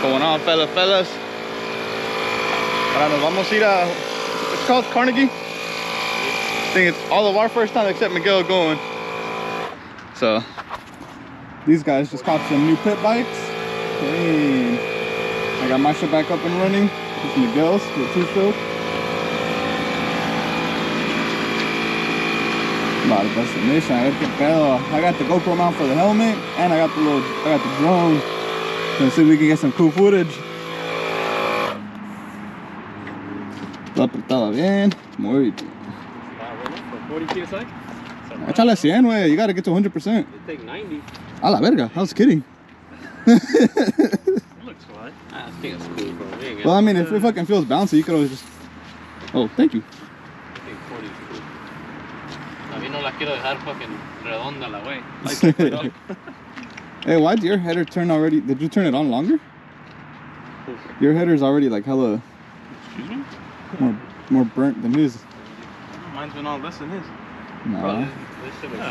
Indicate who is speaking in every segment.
Speaker 1: going on, fellas? Ahora nos vamos a ir a, it's called Carnegie. I think it's all of our first time except Miguel going. So these guys just caught some new pit bikes. Hey, I got my shit back up and running. It's Miguel's, the 2-stroke. About a destination. I got the GoPro mount for the helmet, and I got the drone. Let's see if we can get some cool footage. Lo apretaba bien. Muy bien.
Speaker 2: 40 PSI?
Speaker 1: Échale 100, wey. You gotta get to 100%.
Speaker 2: It take 90.
Speaker 1: A la verga. I was kidding.
Speaker 2: It looks fine. I think it's cool, bro.
Speaker 1: Well, I mean, if it fucking feels bouncy, you could always just... Oh, thank you.
Speaker 2: I think 40 is cool. A mí no la quiero dejar fucking redonda la way.
Speaker 1: Hey, why did your header turn already? Did you turn it on longer? Your header's already like hella...
Speaker 2: Excuse me?
Speaker 1: More burnt than his.
Speaker 2: Mine's been on less than his.
Speaker 1: No.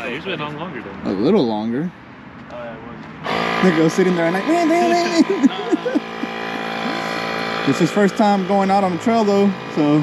Speaker 2: Yours been on longer though.
Speaker 1: A little longer.
Speaker 2: Oh, yeah, it was.
Speaker 1: Nigga was sitting there and like, It's his first time going out on the trail though, so.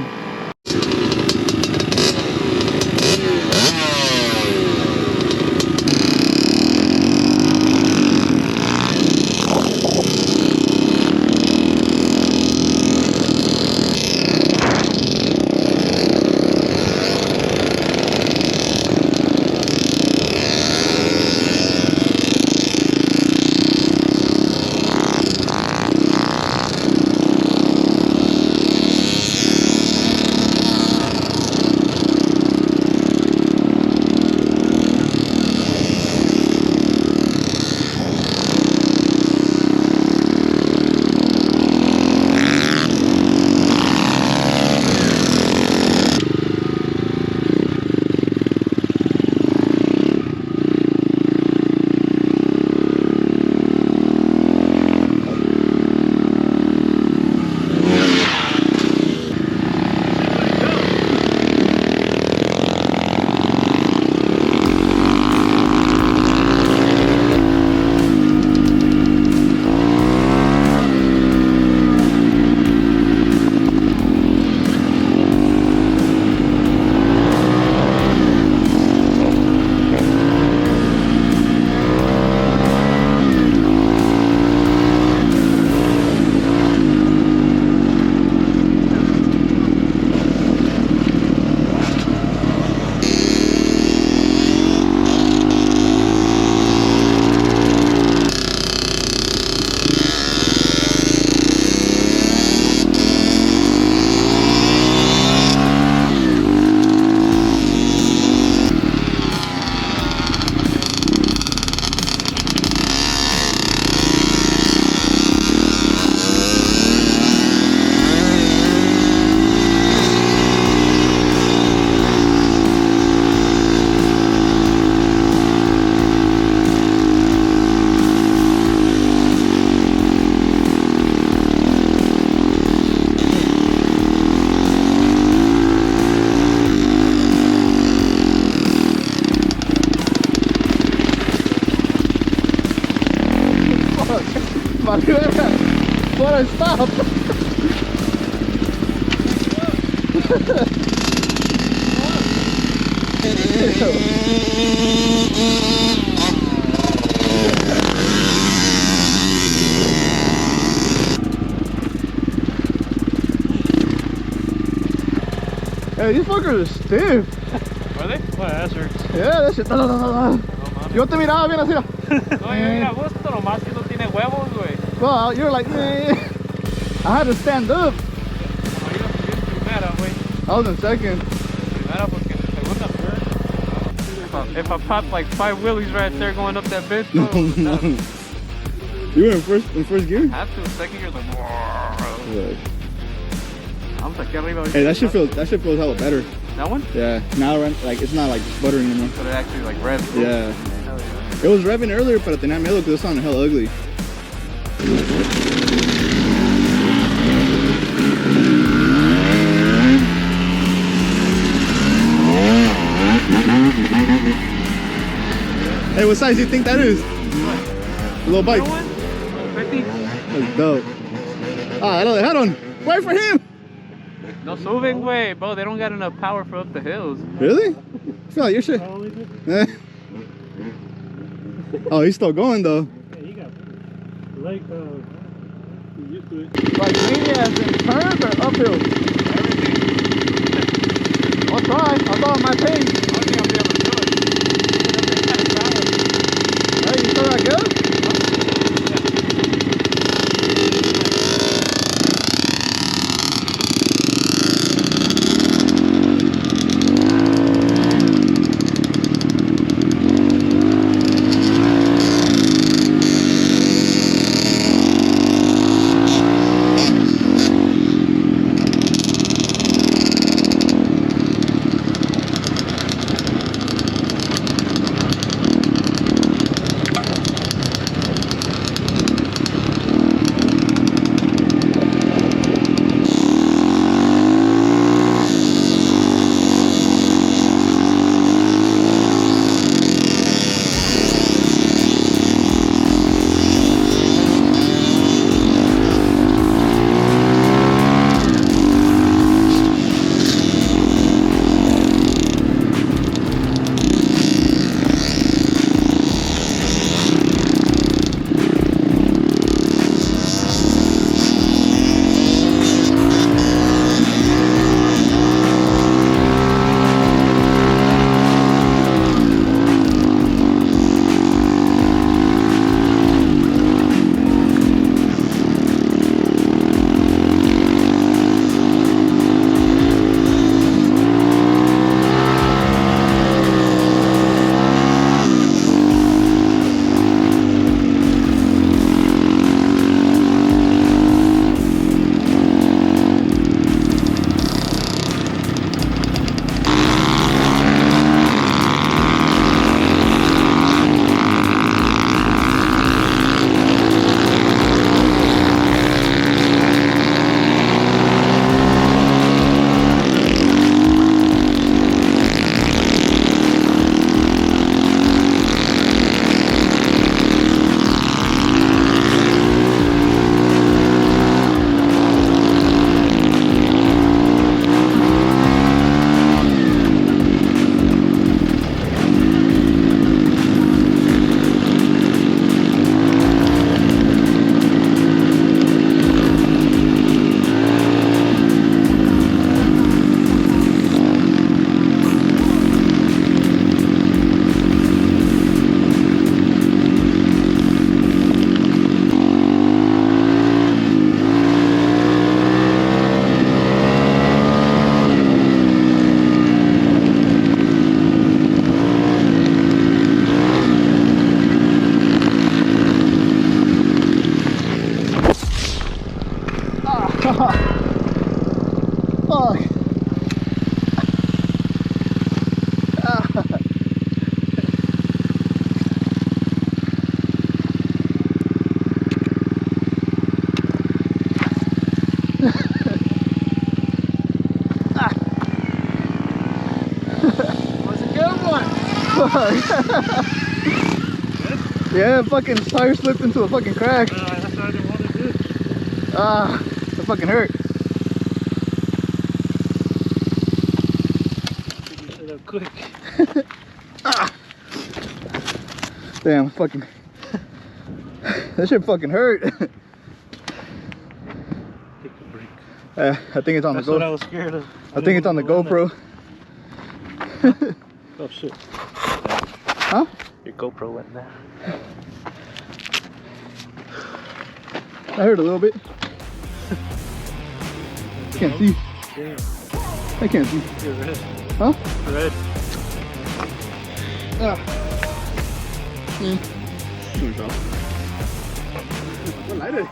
Speaker 1: What a stop! Hey, these fuckers are stiff.
Speaker 2: Are they? My ass hurts.
Speaker 1: Yeah, that shit. Yo te miraba bien así.
Speaker 2: No, yo mira gusto, nomás que no tiene huevos, güey.
Speaker 1: Well, you're like, I had to stand up.
Speaker 2: Primera, güey.
Speaker 1: I was in second.
Speaker 2: Primera porque en segunda, if I pop like 5 wheelies right there going up that bitch, bro.
Speaker 1: You were in first gear?
Speaker 2: I have to. Second gear, like, I'm like,
Speaker 1: hey, that shit feels hella better.
Speaker 2: That one?
Speaker 1: Yeah. Now like it's not like sputtering anymore.
Speaker 2: But it actually like revs.
Speaker 1: Yeah. It was revving earlier, but tenía miedo because it sounded hella ugly. Hey, what size do you think that is? A little bike.
Speaker 2: 50?
Speaker 1: That's dope. Ah, lo dejaron. Wait for him.
Speaker 2: No suben, güey. Bro, they don't got enough power for up the hills.
Speaker 1: Really? I feel like your shit. Oh, he's still going though.
Speaker 3: Yeah, he got like used to it.
Speaker 1: Like maniacs in turns or uphill?
Speaker 2: Everything.
Speaker 1: I'll try. I'll go on my pace.
Speaker 2: I don't think I'll be able to do it.
Speaker 1: Hey, you still that good? Yeah, fucking tire slipped into a fucking crack.
Speaker 3: That's what I didn't want to do.
Speaker 1: That fucking hurt.
Speaker 3: Figure shit up quick.
Speaker 1: Damn, fucking. That shit fucking hurt.
Speaker 3: Take the break.
Speaker 1: I think it's on
Speaker 3: That's
Speaker 1: the GoPro.
Speaker 3: what I was scared of.
Speaker 1: I think it's on the GoPro.
Speaker 3: Oh shit.
Speaker 1: Huh?
Speaker 3: Your GoPro went there.
Speaker 1: I heard a little bit. Can't see.
Speaker 3: Damn.
Speaker 1: I can't see.
Speaker 3: You're red.
Speaker 1: Huh?
Speaker 3: Red.
Speaker 1: What light is it?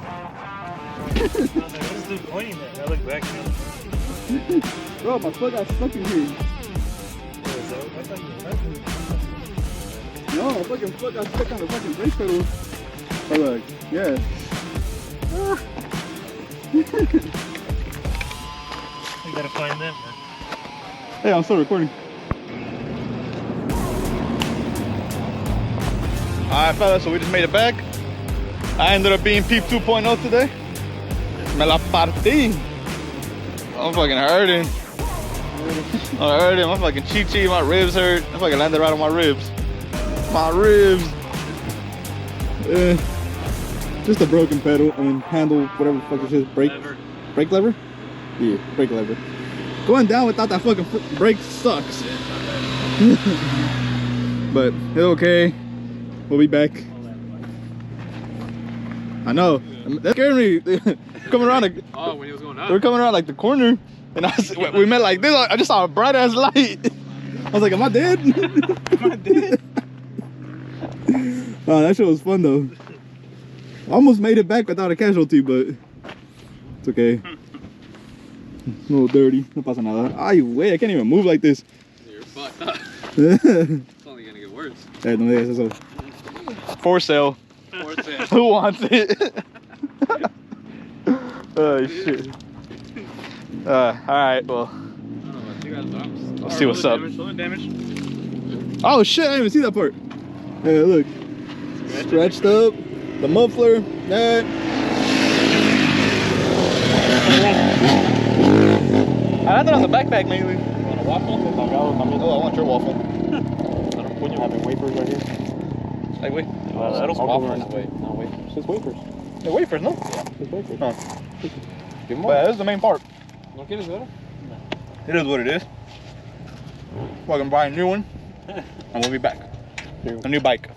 Speaker 3: What's the pointing at? I look back now.
Speaker 1: Bro, my foot got stuck in here. No, my fucking foot got stuck on the fucking brake pedal. Oh look, yeah.
Speaker 3: We gotta find them, man.
Speaker 1: Hey, I'm still recording. Alright fellas, so we just made it back. I ended up being Peep 2.0 today. Me la partí. I'm fucking hurting. I'm hurting. My fucking chi-chi, my ribs hurt. I fucking landed right on my ribs. My ribs. Just a broken pedal, I mean handle, whatever the fuck this is. Brake lever? Yeah, brake lever. Going down without that fucking brake sucks. But it's okay. We'll be back. I know. That scared me. Coming around.
Speaker 2: Oh, when he was going up.
Speaker 1: We're coming around like the corner, and we met like this. I just saw a bright ass light. I was like, "Am I dead? Am I dead?" Oh, that shit was fun though. Almost made it back without a casualty, but it's okay. A little dirty. No pasa nada. Ay, wait, I can't even move like this.
Speaker 2: You're fucked up. It's only gonna get worse.
Speaker 1: Hey, no me digas eso. For sale.
Speaker 2: For sale.
Speaker 1: Who wants it? Oh shit. Alright, well. Let's see what's up.
Speaker 2: Damage.
Speaker 1: Oh shit, I didn't even see that part. Hey, look. Stretched up. The muffler. That. I had that on the backpack mainly.
Speaker 3: You want a waffle?
Speaker 1: Oh, I want your waffle.
Speaker 3: When you having wafers right here?
Speaker 1: Like, wait.
Speaker 3: Waffles. Wait, no wafers. It's just wafers.
Speaker 1: The wafers, no?
Speaker 3: Yeah, it's wafers.
Speaker 1: Oh.
Speaker 3: Give
Speaker 1: But this is the main part.
Speaker 3: ¿No quieres ver?
Speaker 1: It is what it is. We're gonna buy a new one, and we'll be back. A new bike.